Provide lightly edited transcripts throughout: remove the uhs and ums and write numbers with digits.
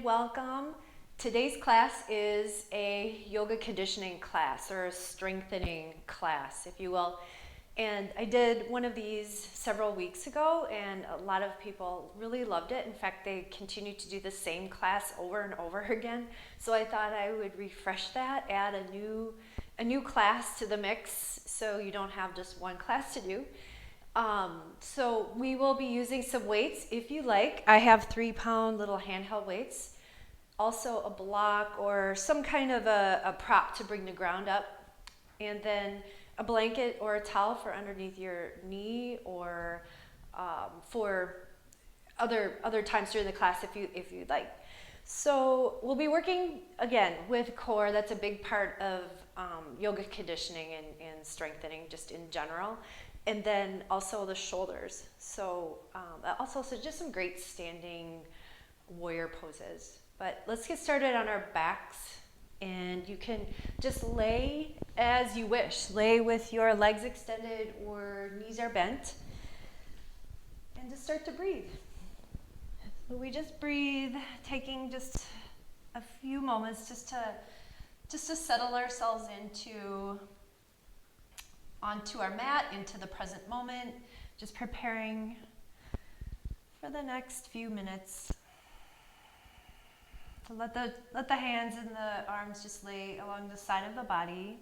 Welcome. Today's class is a yoga conditioning class or a strengthening class, if you will. And I did one of these several weeks ago and a lot of people really loved it. In fact, they continue to do the same class over and over again. So I thought I would refresh that, add a new class to the mix so you don't have just one class to do. So we will be using some weights if you like. I have 3-pound little handheld weights, also a block or some kind of a prop to bring the ground up, and then a blanket or a towel for underneath your knee, or for other times during the class if you'd like. So we'll be working again with core. That's a big part of yoga conditioning and strengthening just in general. And then also the shoulders. So just some great standing warrior poses. But let's get started on our backs. And you can just lay as you wish. Lay with your legs extended or knees are bent. And just start to breathe. So we just breathe, taking just a few moments just to settle ourselves onto our mat, into the present moment, just preparing for the next few minutes. So let the hands and the arms just lay along the side of the body.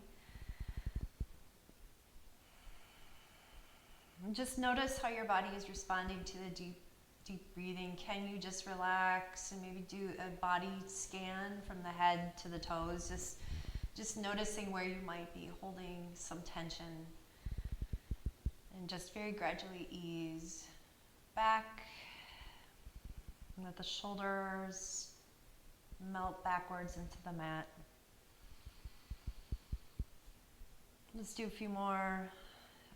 And just notice how your body is responding to the deep breathing. Can you just relax and maybe do a body scan from the head to the toes? Just noticing where you might be holding some tension, and just very gradually ease back, and let the shoulders melt backwards into the mat. Let's do a few more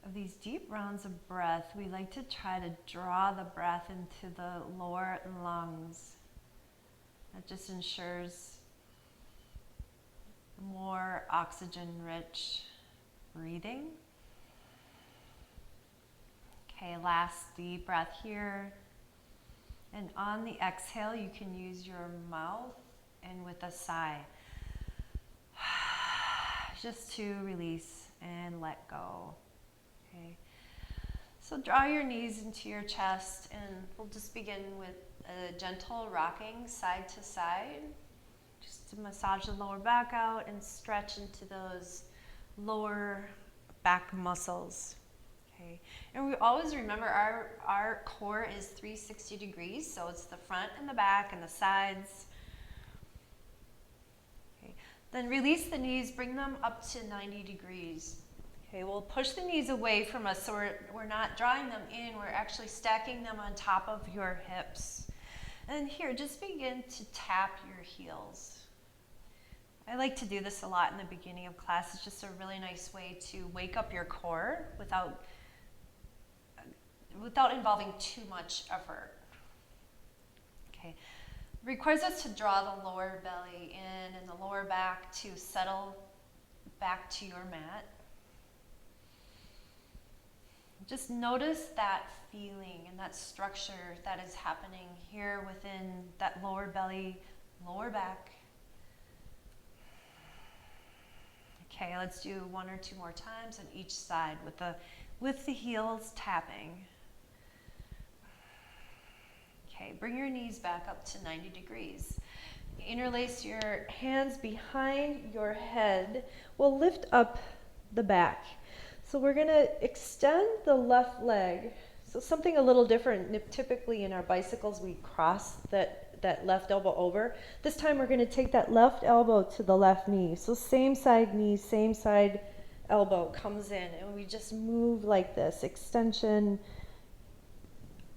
of these deep rounds of breath. We like to try to draw the breath into the lower lungs. That just ensures more oxygen-rich breathing. Okay, last deep breath here. And on the exhale, you can use your mouth and with a sigh, just to release and let go. Okay. So draw your knees into your chest, and we'll just begin with a gentle rocking side to side. Just to massage the lower back out and stretch into those lower back muscles. Okay. And we always remember our core is 360 degrees, so it's the front and the back and the sides. Okay. Then release the knees, bring them up to 90 degrees. Okay, we'll push the knees away from us, so we're not drawing them in, we're actually stacking them on top of your hips. And here, just begin to tap your heels. I like to do this a lot in the beginning of class. It's just a really nice way to wake up your core without involving too much effort. Okay. It requires us to draw the lower belly in and the lower back to settle back to your mat. Just notice that feeling and that structure that is happening here within that lower belly, lower back. Okay, let's do 1 or 2 more times on each side with the heels tapping. Okay, bring your knees back up to 90 degrees. Interlace your hands behind your head. We'll lift up the back. So we're going to extend the left leg. So something a little different. Typically in our bicycles, we cross that left elbow over. This time we're going to take that left elbow to the left knee. So same side knee, same side elbow comes in. And we just move like this. Extension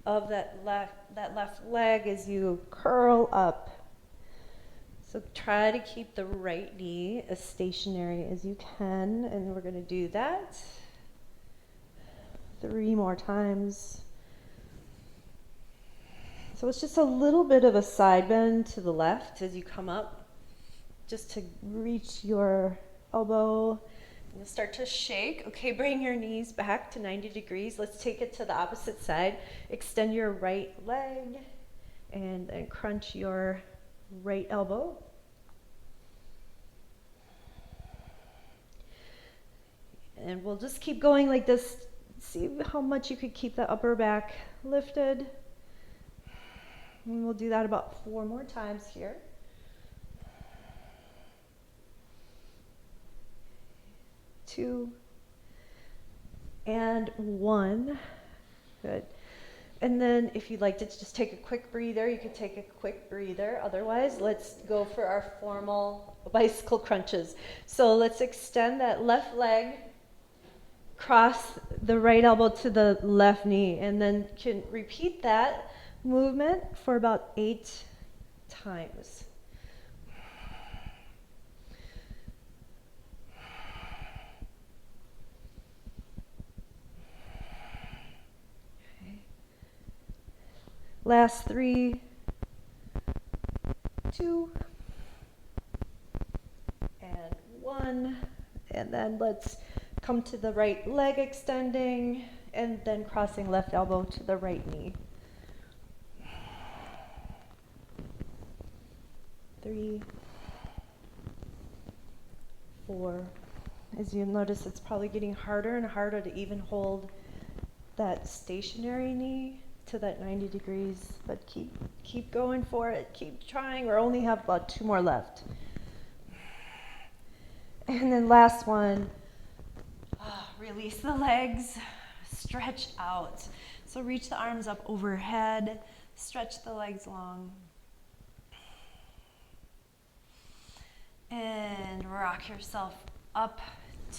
of that left leg as you curl up. So try to keep the right knee as stationary as you can. And we're going to do that 3 more times. So it's just a little bit of a side bend to the left as you come up, just to reach your elbow. You'll start to shake. Okay, bring your knees back to 90 degrees. Let's take it to the opposite side. Extend your right leg and crunch your right elbow. And we'll just keep going like this. See how much you could keep the upper back lifted. And we'll do that about 4 more times here. 2 and 1. Good. And then if you'd like to just take a quick breather, you could take a quick breather. Otherwise, let's go for our formal bicycle crunches. So let's extend that left leg, cross the right elbow to the left knee, and then can repeat that movement for about 8 times. Last 3, 2, and 1. And then let's come to the right leg extending, and then crossing left elbow to the right knee. 3, 4. As you notice, it's probably getting harder and harder to even hold that stationary knee to that 90 degrees, but keep going for it. Keep trying. We only have about 2 more left. And then last one, release the legs, stretch out. So reach the arms up overhead, stretch the legs long. And rock yourself up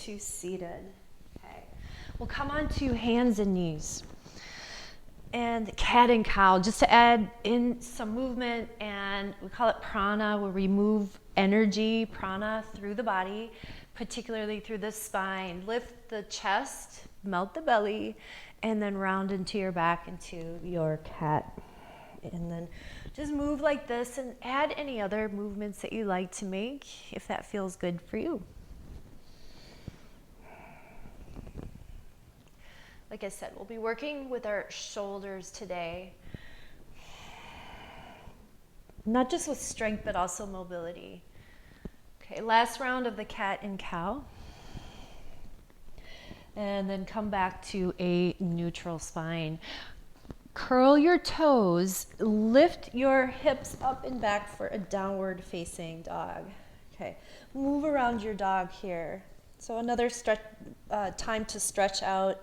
to seated. Okay. We'll come on to hands and knees. And cat and cow, just to add in some movement, and we call it prana, where we move energy, prana, through the body, particularly through the spine. Lift the chest, melt the belly, and then round into your back into your cat. And then just move like this and add any other movements that you like to make if that feels good for you. Like I said, we'll be working with our shoulders today. Not just with strength, but also mobility. Okay, last round of the cat and cow. And then come back to a neutral spine. Curl your toes, lift your hips up and back for a downward facing dog. Okay, move around your dog here. So another stretch, time to stretch out.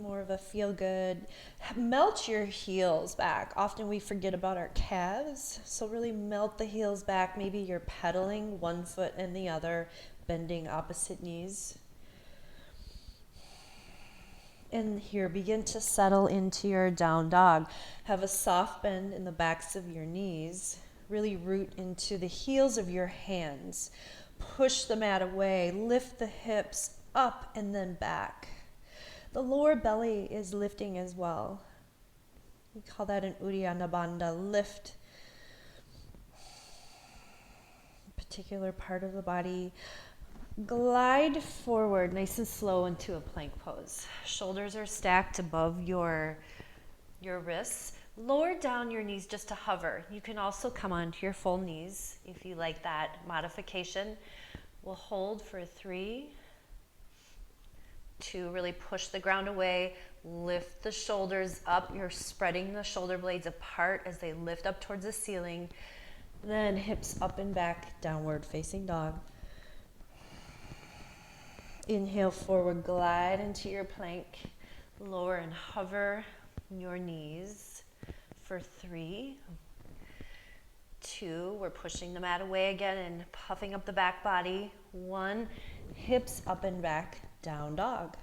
More of a feel good. Melt your heels back. Often we forget about our calves, so really melt the heels back. Maybe you're pedaling one foot and the other, bending opposite knees. And here, begin to settle into your down dog. Have a soft bend in the backs of your knees. Really root into the heels of your hands. Push the mat away. Lift the hips up and then back. The lower belly is lifting as well. We call that an Uddiyana Bandha, lift. Particular part of the body. Glide forward nice and slow into a plank pose. Shoulders are stacked above your wrists. Lower down your knees just to hover. You can also come onto your full knees if you like that modification. We'll hold for 3, 2, really push the ground away, lift the shoulders up. You're spreading the shoulder blades apart as they lift up towards the ceiling. Then hips up and back, downward facing dog. Inhale forward, glide into your plank. Lower and hover your knees for 3, 2, we're pushing the mat away again and puffing up the back body. 1, hips up and back, down dog.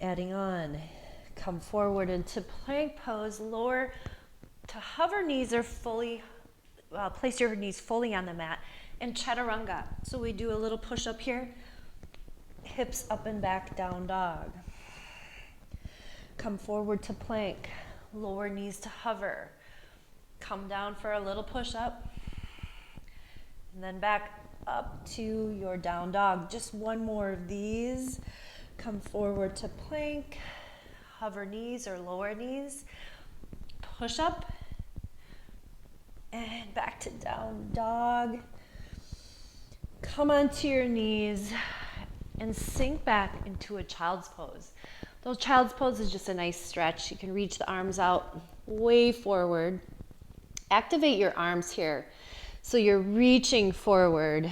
Adding on, come forward into plank pose, lower to hover knees or fully, place your knees fully on the mat, and chaturanga. So we do a little push up here, hips up and back, down dog. Come forward to plank, lower knees to hover. Come down for a little push up, and then back up to your down dog. Just one more of these. Come forward to plank, hover knees or lower knees, push up, And back to down dog. Come onto your knees and sink back into a child's pose. So child's pose is just a nice stretch. You can reach the arms out way forward. Activate your arms here. So you're reaching forward,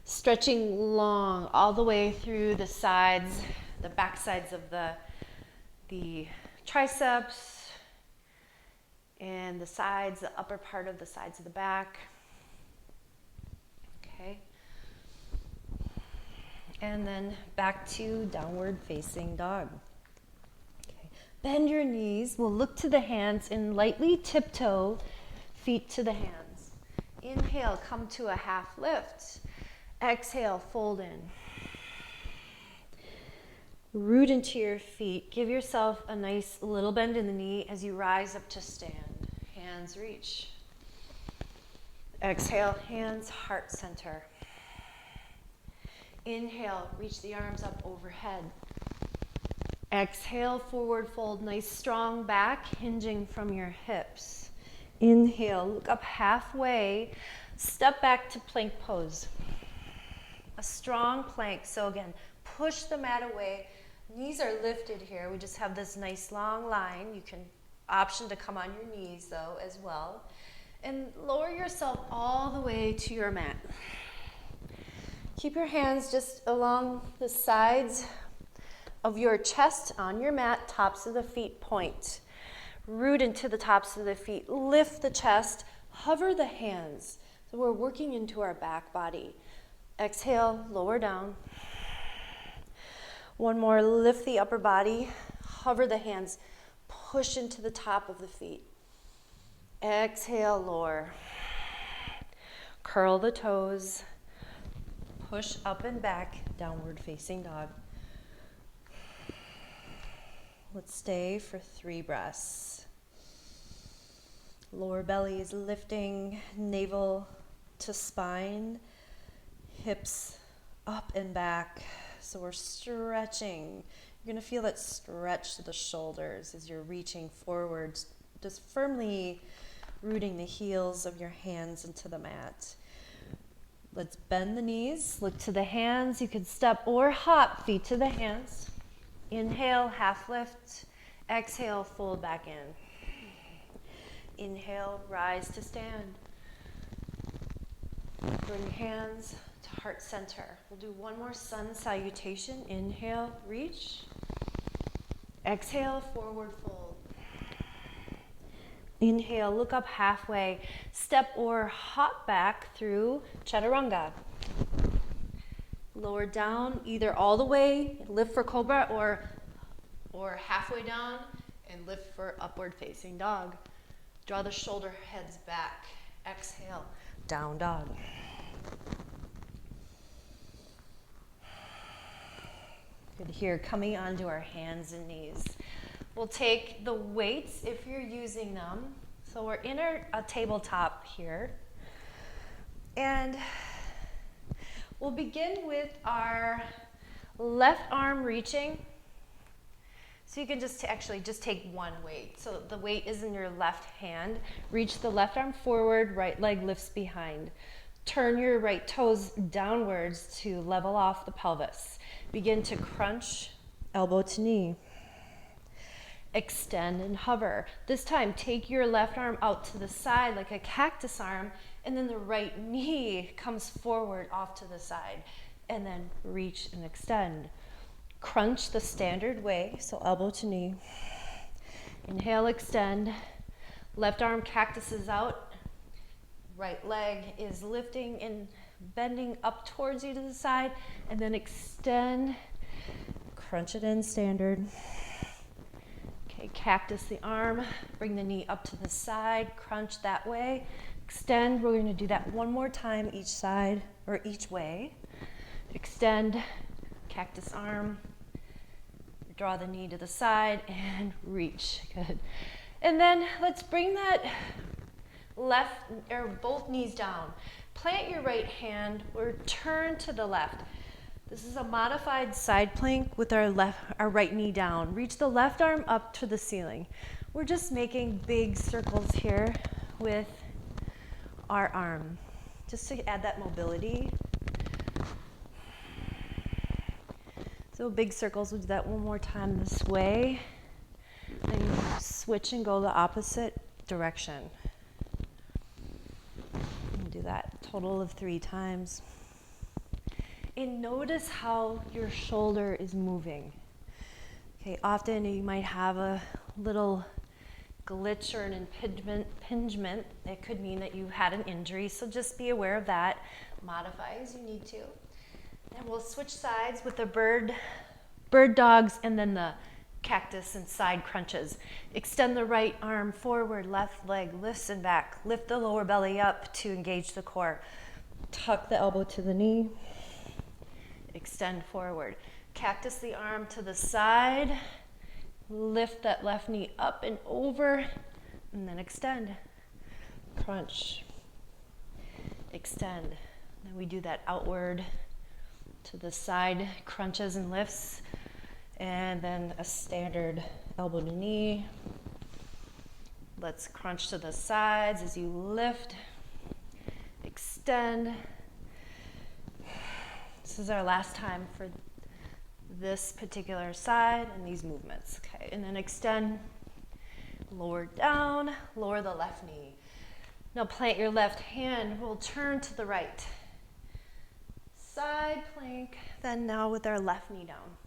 stretching long all the way through the sides, the back sides of the triceps and the sides, the upper part of the sides of the back. Okay. And then back to downward facing dog. Okay. Bend your knees. We'll look to the hands and lightly tiptoe feet to the hands. Inhale, come to a half lift. Exhale, fold in. Root into your feet. Give yourself a nice little bend in the knee as you rise up to stand. Hands reach. Exhale, hands heart center. Inhale, reach the arms up overhead. Exhale, forward fold, nice strong back, hinging from your hips. Inhale, look up halfway, step back to plank pose. A strong plank, so again, push the mat away. Knees are lifted here. We just have this nice long line. You can option to come on your knees though as well. And lower yourself all the way to your mat. Keep your hands just along the sides of your chest on your mat, tops of the feet point. Root into the tops of the feet, lift the chest, hover the hands. So we're working into our back body. Exhale, lower down. One more, lift the upper body, hover the hands, push into the top of the feet. Exhale, lower. Curl the toes, push up and back, downward facing dog. Let's stay for 3 breaths. Lower belly is lifting, navel to spine, hips up and back. So we're stretching. You're going to feel that stretch to the shoulders as you're reaching forward, just firmly rooting the heels of your hands into the mat. Let's bend the knees, look to the hands. You can step or hop, feet to the hands. Inhale, half lift. Exhale, fold back in. Inhale, rise to stand. Bring hands to heart center. We'll do one more sun salutation. Inhale, reach. Exhale, forward fold. Inhale, look up halfway. Step or hop back through chaturanga. Lower down, either all the way, lift for cobra, or halfway down and lift for upward facing dog. Draw the shoulder heads back. Exhale, down dog. Good here, coming onto our hands and knees. We'll take the weights if you're using them. So we're in a tabletop here. And we'll begin with our left arm reaching. So you can just take one weight. So the weight is in your left hand. Reach the left arm forward, right leg lifts behind. Turn your right toes downwards to level off the pelvis. Begin to crunch, elbow to knee. Extend and hover. This time, take your left arm out to the side like a cactus arm, and then the right knee comes forward off to the side, and then reach and extend. Crunch the standard way, so elbow to knee. Inhale, extend. Left arm cactuses out. Right leg is lifting and bending up towards you to the side, and then extend. Crunch it in, standard. Okay, cactus the arm. Bring the knee up to the side. Crunch that way. Extend. We're going to do that one more time each side, or each way. Extend. Cactus arm. Draw the knee to the side and reach. Good. And then let's bring that left or both knees down. Plant your right hand or turn to the left. This is a modified side plank with our right knee down. Reach the left arm up to the ceiling. We're just making big circles here with our arm, just to add that mobility. So big circles, we'll do that one more time this way. Then you switch and go the opposite direction. We'll do that a total of 3 times. And notice how your shoulder is moving. Okay, often you might have a little glitch or an impingement. It could mean that you had an injury, so just be aware of that. Modify as you need to. And we'll switch sides with the bird dogs and then the cactus and side crunches. Extend the right arm forward, left leg lifts and back. Lift the lower belly up to engage the core. Tuck the elbow to the knee. Extend forward. Cactus the arm to the side. Lift that left knee up and over, and then extend. Crunch. Extend. Then we do that outward to the side crunches and lifts, and then a standard elbow to knee. Let's crunch to the sides as you lift. Extend. This is our last time for this particular side and these movements. Okay, and then extend, lower down, lower the left knee. Now plant your left hand, we'll turn to the right. Side plank, then now with our left knee down.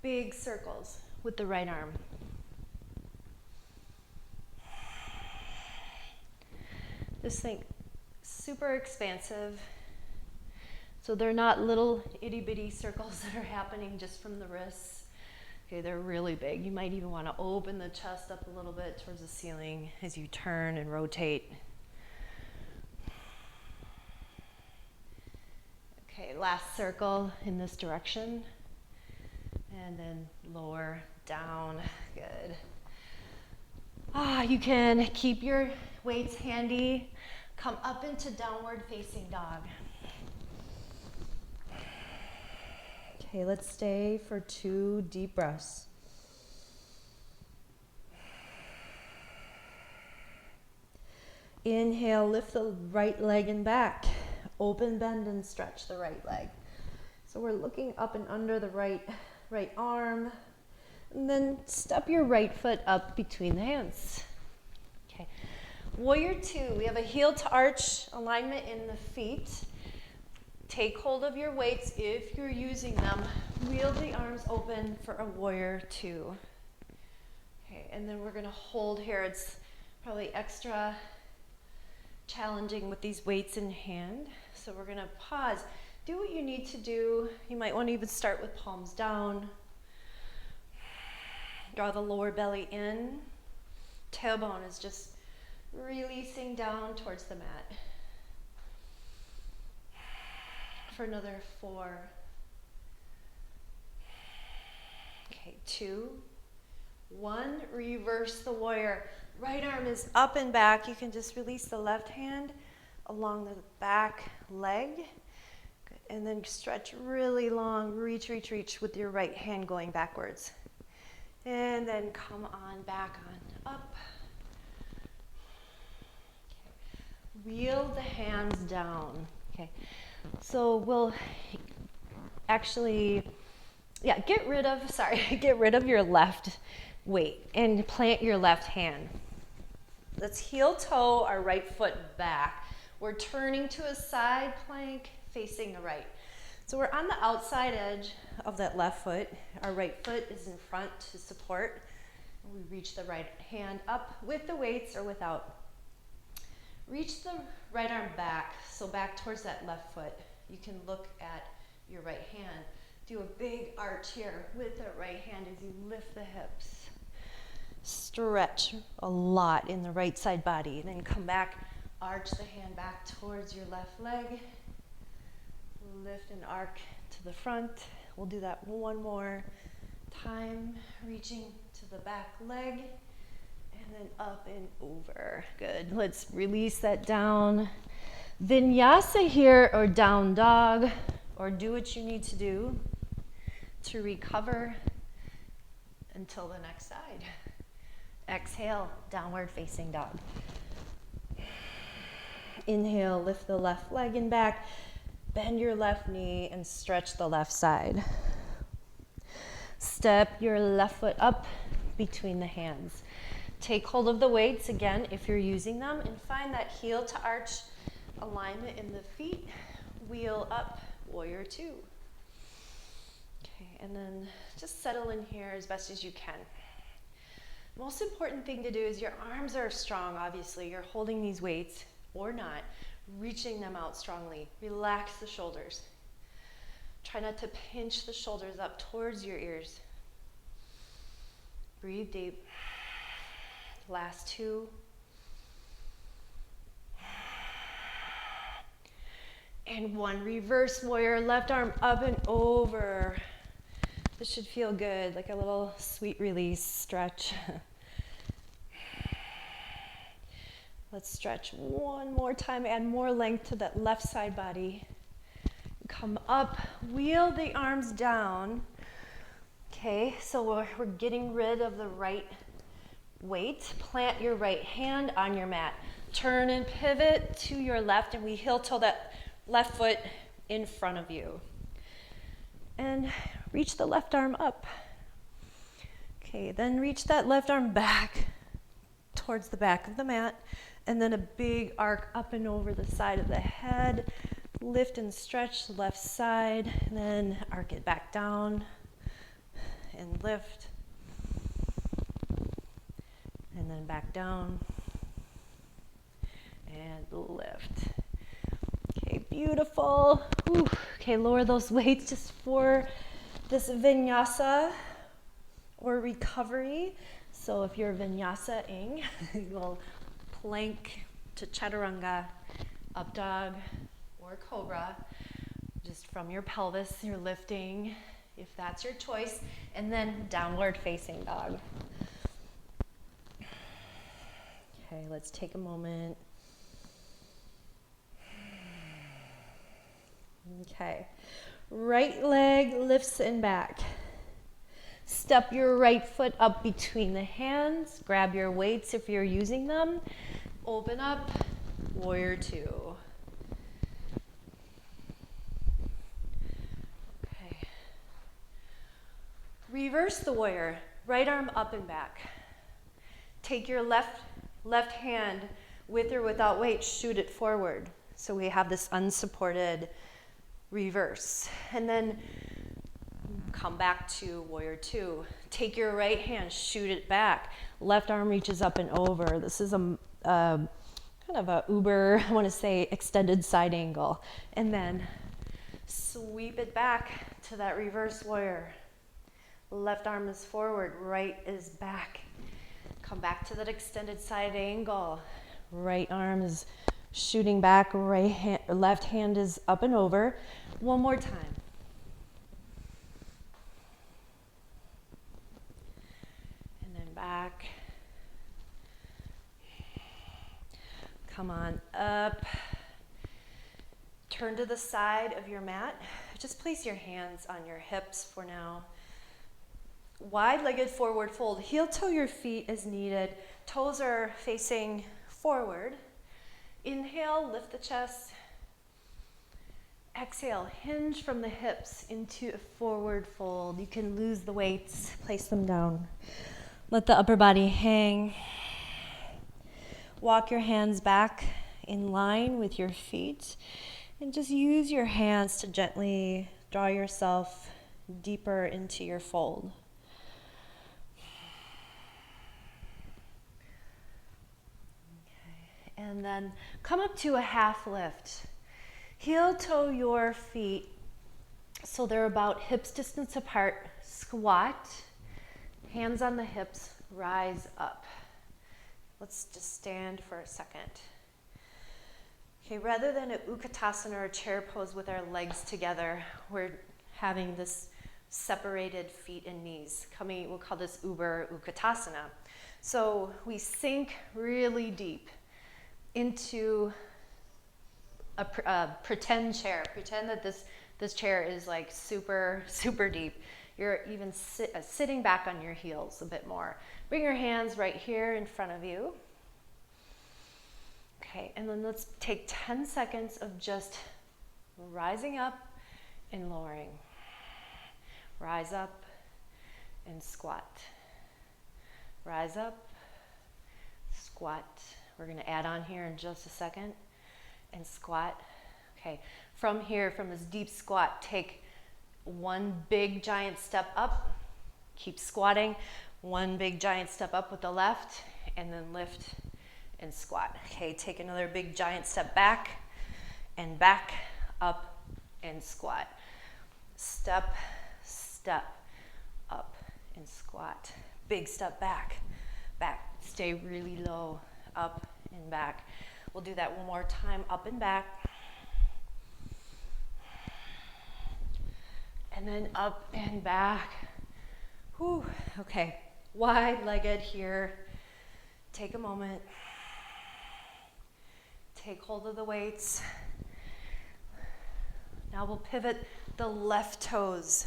Big circles with the right arm. Just think, super expansive. So they're not little itty bitty circles that are happening just from the wrists. Okay, they're really big. You might even want to open the chest up a little bit towards the ceiling as you turn and rotate. Okay, last circle in this direction. And then lower, down, good. You can keep your weights handy. Come up into downward facing dog. Okay, let's stay for 2 deep breaths. Inhale, lift the right leg and back. Open, bend, and stretch the right leg. So we're looking up and under the right arm. And then step your right foot up between the hands. Okay. Warrior 2, we have a heel to arch alignment in the feet. Take hold of your weights if you're using them. Wheel the arms open for a warrior 2. Okay, and then we're going to hold here. It's probably extra challenging with these weights in hand. So we're going to pause. Do what you need to do. You might want to even start with palms down. Draw the lower belly in. Tailbone is just releasing down towards the mat. For another 4. Okay, 2, 1. Reverse the warrior. Right arm is up and back. You can just release the left hand along the back leg. Good. And then stretch really long. Reach, reach, reach with your right hand going backwards. And then come on back on up. Okay. Wheel the hands down. Okay. So we'll actually, get rid of your left weight and plant your left hand. Let's heel toe our right foot back. We're turning to a side plank facing the right. So we're on the outside edge of that left foot. Our right foot is in front to support. We reach the right hand up with the weights or without. Reach the right arm back, so back towards that left foot. You can look at your right hand. Do a big arch here with the right hand as you lift the hips. Stretch a lot in the right side body. Then come back, arch the hand back towards your left leg. Lift and arc to the front. We'll do that one more time, reaching to the back leg. And then up and over. Good. Let's release that down. Vinyasa here, or down dog, or do what you need to do to recover until the next side. Exhale, downward facing dog. Inhale, lift the left leg and back, bend your left knee and stretch the left side. Step your left foot up between the hands. Take hold of the weights again if you're using them, and find that heel to arch alignment in the feet. Wheel up, warrior two. Okay, and then just settle in here as best as you can. Most important thing to do is your arms are strong, obviously. You're holding these weights or not, reaching them out strongly. Relax the shoulders. Try not to pinch the shoulders up towards your ears. Breathe deep. Last two. And one. Reverse warrior, left arm up and over. This should feel good, like a little sweet release stretch. Let's stretch one more time, add more length to that left side body. Come up, wheel the arms down. Okay, so we're getting rid of the right weight. Plant your right hand on your mat. Turn and pivot to your left, and we heel toe that left foot in front of you. And reach the left arm up. Okay, then reach that left arm back towards the back of the mat, and then a big arc up and over the side of the head. Lift and stretch the left side, and then arc it back down and lift, and then back down and lift. Okay, beautiful. Whew. Okay, lower those weights just for this vinyasa or recovery. So if you're vinyasa-ing, you'll plank to chaturanga, up dog, or cobra. Just from your pelvis, you're lifting, if that's your choice, and then downward facing dog. Okay, let's take a moment. Okay, right leg lifts and back. Step your right foot up between the hands. Grab your weights if you're using them. Open up, warrior two. Okay. Reverse the warrior. Right arm up and back. Take your left hand, with or without weight, shoot it forward. So we have this unsupported reverse. And then come back to warrior two. Take your right hand, shoot it back. Left arm reaches up and over. This is a kind of a uber, I want to say, extended side angle. And then sweep it back to that reverse warrior. Left arm is forward, right is back. Come back to that extended side angle. Right arm is shooting back, left hand is up and over. One more time. And then back. Come on up. Turn to the side of your mat. Just place your hands on your hips for now. Wide-legged forward fold. Heel toe your feet as needed. Toes are facing forward. Inhale, lift the chest. Exhale, hinge from the hips into a forward fold. You can lose the weights, place them down. Let the upper body hang. Walk your hands back in line with your feet, and just use your hands to gently draw yourself deeper into your fold. And then come up to a half lift. Heel toe your feet so they're about hips distance apart. Squat, hands on the hips, rise up. Let's just stand for a second. Okay, rather than a Utkatasana or a chair pose with our legs together, we're having this separated feet and knees. We'll call this Uber Utkatasana. So we sink really deep into a pretend chair. Pretend that this chair is like super, super deep. You're even sitting back on your heels a bit more. Bring your hands right here in front of you. Okay, and then let's take 10 seconds of just rising up and lowering. Rise up and squat. Rise up, squat. We're going to add on here in just a second and squat. Okay, from here, from this deep squat, take one big giant step up. Keep squatting. One big giant step up with the left, and then lift and squat. Okay, take another big giant step back, and back, up, and squat. Step, step, up, and squat. Big step back, back. Stay really low, up and back. We'll do that one more time, up and back. And then up and back. Whew. Okay, wide-legged here. Take a moment. Take hold of the weights. Now we'll pivot the left toes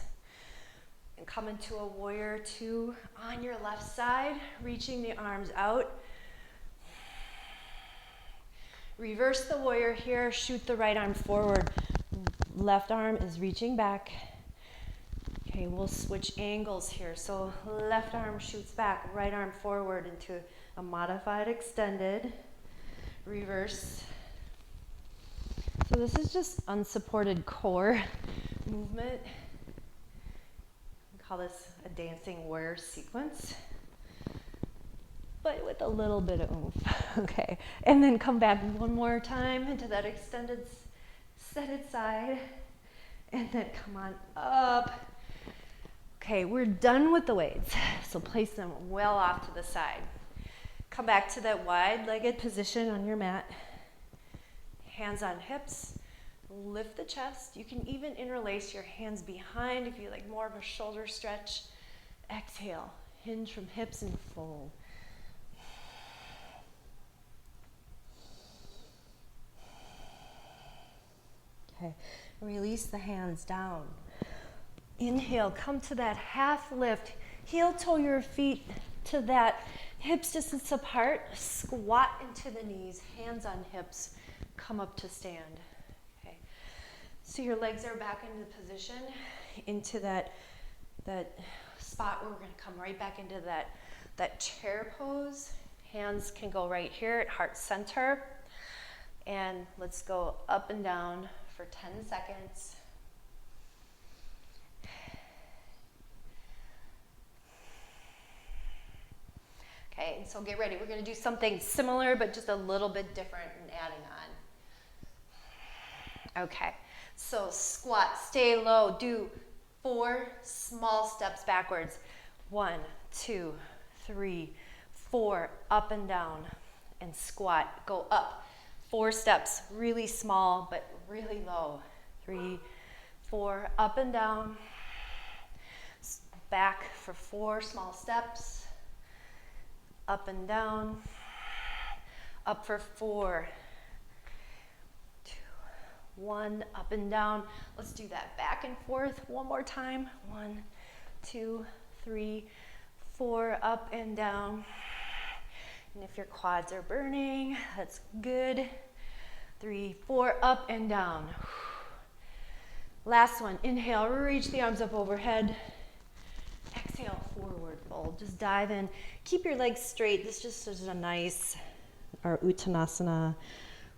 and come into a warrior two on your left side, reaching the arms out. Reverse the warrior here, shoot the right arm forward. Left arm is reaching back. Okay, we'll switch angles here. So left arm shoots back, right arm forward into a modified extended. Reverse. So this is just unsupported core movement. We call this a dancing warrior sequence, but with a little bit of oomph. Okay, and then come back one more time into that extended extended side, and then come on up. Okay, we're done with the weights, so place them well off to the side. Come back to that wide-legged position on your mat. Hands on hips, lift the chest. You can even interlace your hands behind if you like more of a shoulder stretch. Exhale, hinge from hips and fold. Okay, release the hands down. Inhale, come to that half lift. Heel toe your feet to that hips distance apart. Squat into the knees, hands on hips. Come up to stand. Okay. So your legs are back into position, into that spot where we're going to come right back into that chair pose. Hands can go right here at heart center. And let's go up and down for 10 seconds. Okay, and so get ready. We're going to do something similar, but just a little bit different and adding on. Okay, so squat, stay low. Do 4 small steps backwards. 1, 2, 3, 4. Up and down and squat. Go up. 4 steps, really small, but really low. 3, 4. Up and down. Back for 4 small steps. Up and down, up for 4, 2, 1, up and down. Let's do that back and forth one more time. 1, 2, 3, 4, up and down. And if your quads are burning, that's good. 3, 4, up and down. Last one, inhale, reach the arms up overhead. Exhale, forward fold. Just dive in. Keep your legs straight. This just is a nice, our Uttanasana,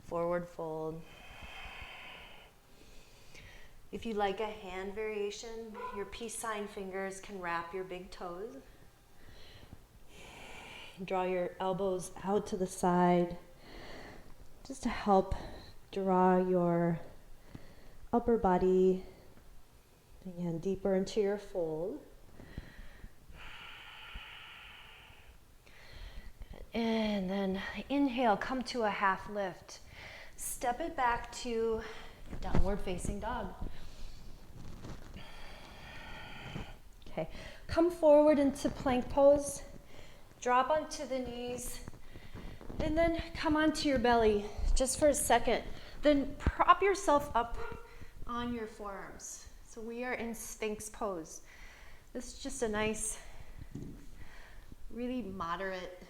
forward fold. If you like a hand variation, your peace sign fingers can wrap your big toes. Draw your elbows out to the side, just to help draw your upper body, again, deeper into your fold. And then inhale, come to a half lift. Step it back to downward facing dog. Okay, come forward into plank pose. Drop onto the knees. And then come onto your belly just for a second. Then prop yourself up on your forearms. So we are in Sphinx Pose. This is just a nice, really moderate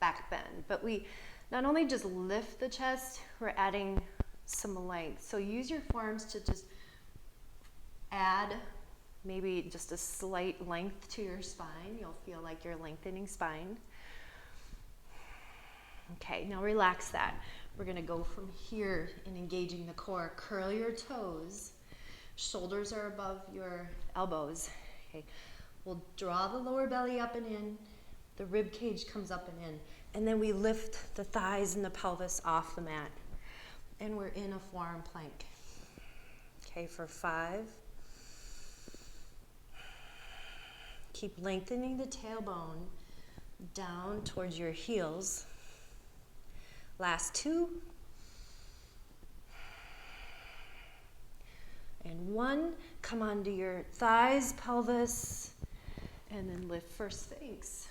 back bend, but we not only just lift the chest, we're adding some length. So use your forearms to just add maybe just a slight length to your spine. You'll feel like you're lengthening spine. Okay, now relax that. We're gonna go from here in engaging the core. Curl your toes. Shoulders are above your elbows. Okay, we'll draw the lower belly up and in. The rib cage comes up and in. And then we lift the thighs and the pelvis off the mat. And we're in a forearm plank. Okay, for 5. Keep lengthening the tailbone down towards your heels. Last 2. And 1. Come onto your thighs, pelvis, and then lift for Sphinx.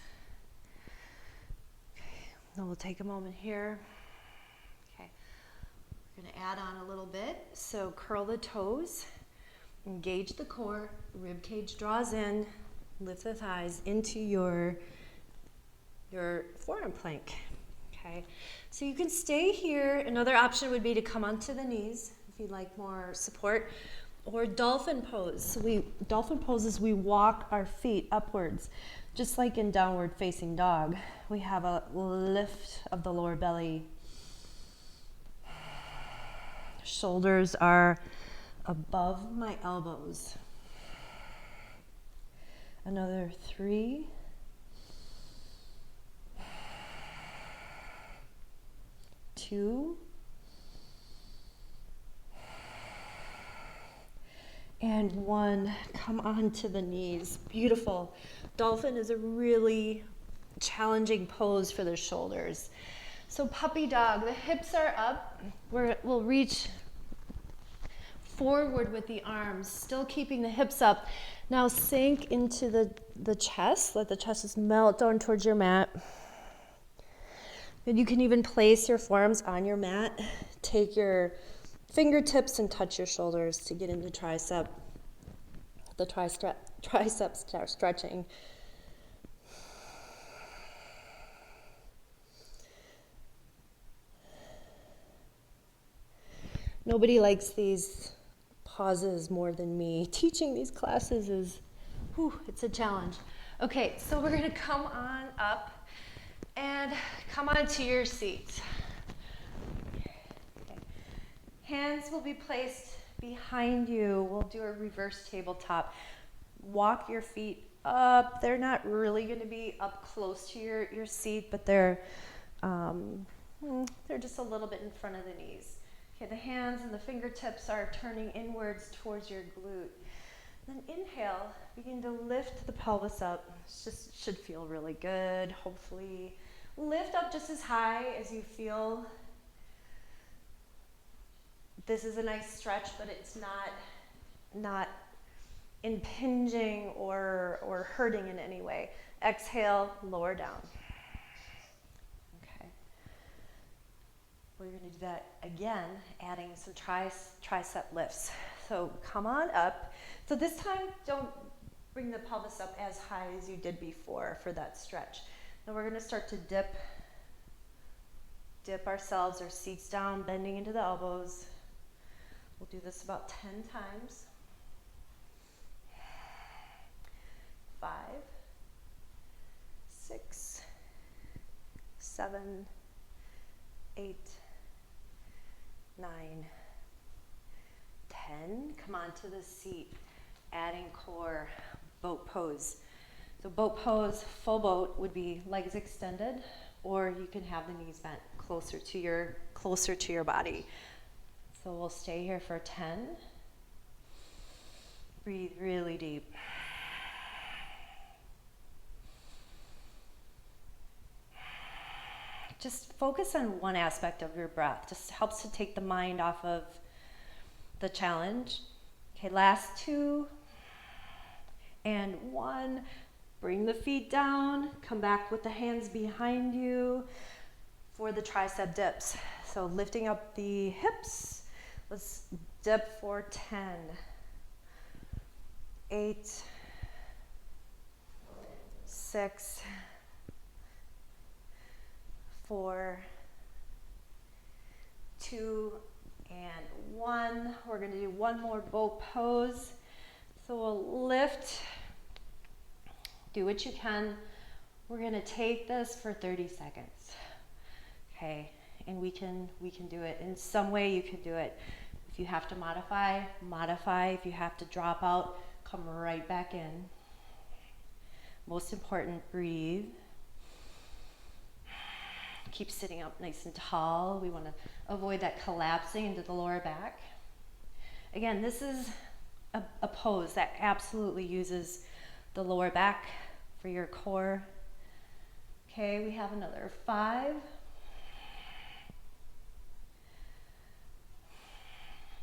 Okay, then we'll take a moment here. Okay, we're going to add on a little bit. So curl the toes, engage the core, rib cage draws in, lift the thighs into your forearm plank. Okay, so you can stay here. Another option would be to come onto the knees if you'd like more support, or dolphin pose. So dolphin poses, we walk our feet upwards, just like in downward facing dog. We have a lift of the lower belly. Shoulders are above my elbows. Another 3. 2. And 1. Come onto the knees. Beautiful. Dolphin is a really challenging pose for the shoulders. So puppy dog, the hips are up. We'll reach forward with the arms, still keeping the hips up. Now sink into the chest. Let the chest just melt down towards your mat. And you can even place your forearms on your mat. Take your fingertips and touch your shoulders to get into tricep. The triceps start stretching. Nobody likes these pauses more than me. Teaching these classes is, it's a challenge. Okay, so we're gonna come on up and come onto your seat. Okay. Hands will be placed behind you. We'll do a reverse tabletop. Walk your feet up. They're not really gonna be up close to your seat, but they're just a little bit in front of the knees. Okay, the hands and the fingertips are turning inwards towards your glute. Then inhale, begin to lift the pelvis up. It should feel really good, hopefully. Lift up just as high as you feel. This is a nice stretch, but it's not impinging or hurting in any way. Exhale, lower down. We're going to do that again, adding some tricep lifts. So come on up. So this time, don't bring the pelvis up as high as you did before for that stretch. Now we're going to start to dip ourselves, our seats down, bending into the elbows. We'll do this about 10 times. 5, 6, 7, 8, 9, 10. Come onto the seat, adding core, boat pose. So boat pose, full boat would be legs extended, or you can have the knees bent closer to your body. So we'll stay here for 10. Breathe really deep. Just focus on one aspect of your breath. Just helps to take the mind off of the challenge. Okay, last 2 and 1. Bring the feet down. Come back with the hands behind you for the tricep dips. So lifting up the hips. Let's dip for 10, 8, 6, 4, 2, and 1. We're going to do one more boat pose. So we'll lift, do what you can. We're going to take this for 30 seconds. Okay, and we can do it. In some way you can do it. If you have to modify, modify. If you have to drop out, come right back in. Most important, breathe. Keep sitting up nice and tall. We want to avoid that collapsing into the lower back. Again, this is a pose that absolutely uses the lower back for your core. Okay, we have another 5.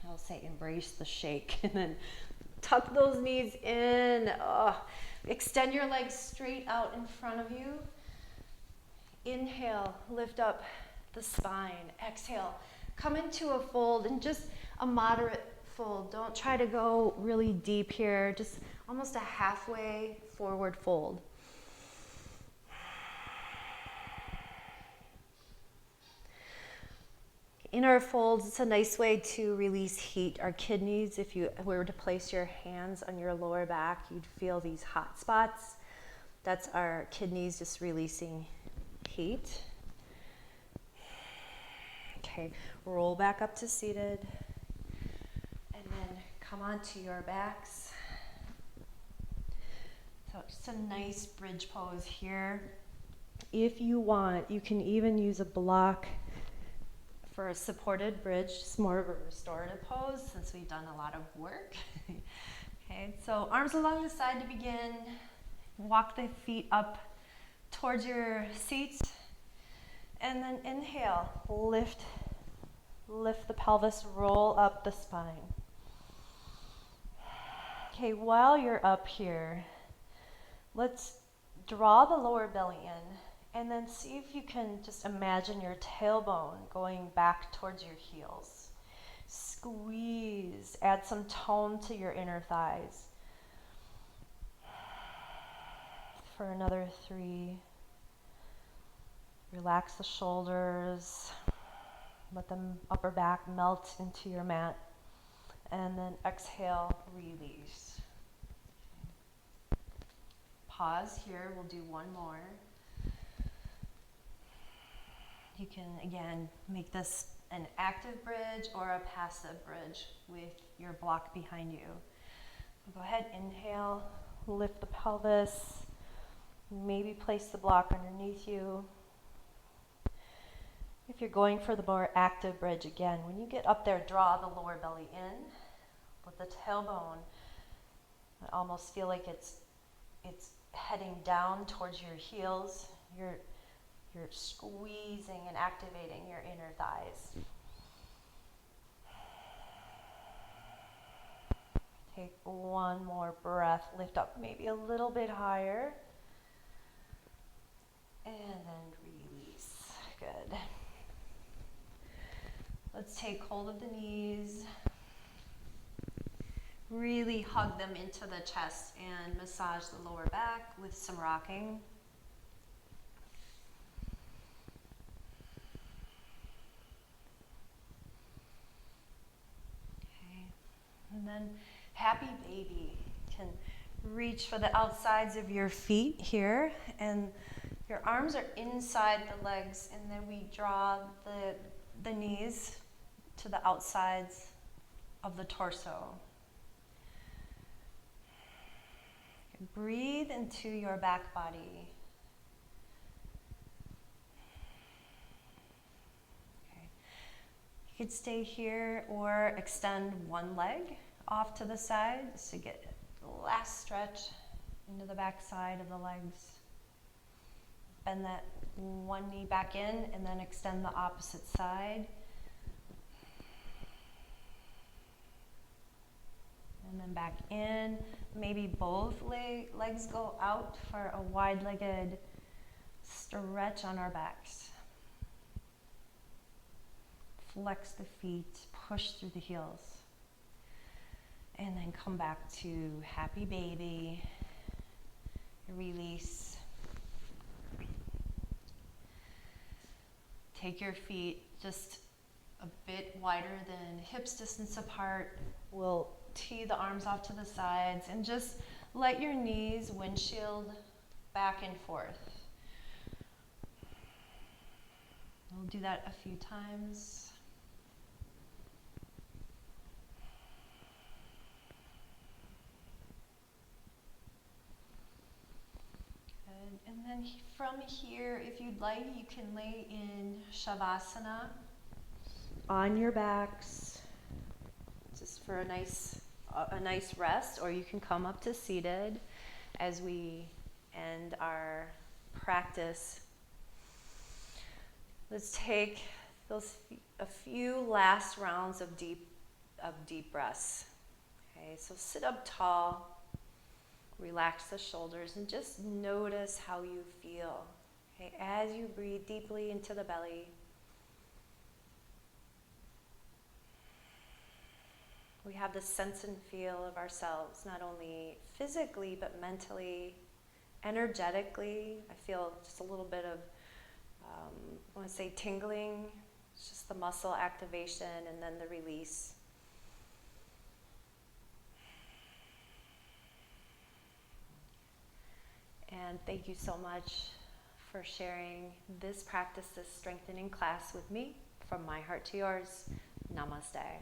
I'll say embrace the shake, and then tuck those knees in. Extend your legs straight out in front of you. Inhale, lift up the spine. Exhale, come into a fold, and just a moderate fold. Don't try to go really deep here, just almost a halfway forward fold. In our folds, it's a nice way to release heat. Our kidneys, if you were to place your hands on your lower back, you'd feel these hot spots. That's our kidneys just releasing heat. Okay, roll back up to seated. And then come onto your backs. So just a nice bridge pose here. If you want, you can even use a block for a supported bridge. It's more of a restorative pose since we've done a lot of work. Okay, so arms along the side to begin. Walk the feet up towards your seats. And then inhale, lift the pelvis, roll up the spine. Okay, while you're up here, let's draw the lower belly in. And then see if you can just imagine your tailbone going back towards your heels. Squeeze, add some tone to your inner thighs. For another 3. Relax the shoulders. Let the upper back melt into your mat. And then exhale, release. Pause here, we'll do one more. You can, again, make this an active bridge or a passive bridge with your block behind you. Go ahead, inhale, lift the pelvis, maybe place the block underneath you. If you're going for the more active bridge, again, when you get up there, draw the lower belly in. Let the tailbone almost feel like it's heading down towards your heels. You're squeezing and activating your inner thighs. Take one more breath. Lift up maybe a little bit higher. And then release. Good. Let's take hold of the knees. Really hug them into the chest and massage the lower back with some rocking. And then happy baby. You can reach for the outsides of your feet here, and your arms are inside the legs, and then we draw the knees to the outsides of the torso. Breathe into your back body. Okay. You could stay here or extend one leg off to the side to get the last stretch into the back side of the legs. Bend that one knee back in and then extend the opposite side. And then back in. Maybe both legs go out for a wide-legged stretch on our backs. Flex the feet, push through the heels. And then come back to happy baby. Release. Take your feet just a bit wider than hips distance apart. We'll tee the arms off to the sides and just let your knees windshield back and forth. We'll do that a few times. Good. And then from here, if you'd like, you can lay in Shavasana on your backs, just for a nice rest, or you can come up to seated as we end our practice. Let's take a few last rounds of deep breaths. Okay, so sit up tall, relax the shoulders, and just notice how you feel. Okay, as you breathe deeply into the belly. We have the sense and feel of ourselves, not only physically, but mentally, energetically. I feel just a little bit of, I want to say tingling. It's just the muscle activation and then the release. And thank you so much for sharing this practice, this strengthening class with me. From my heart to yours, namaste.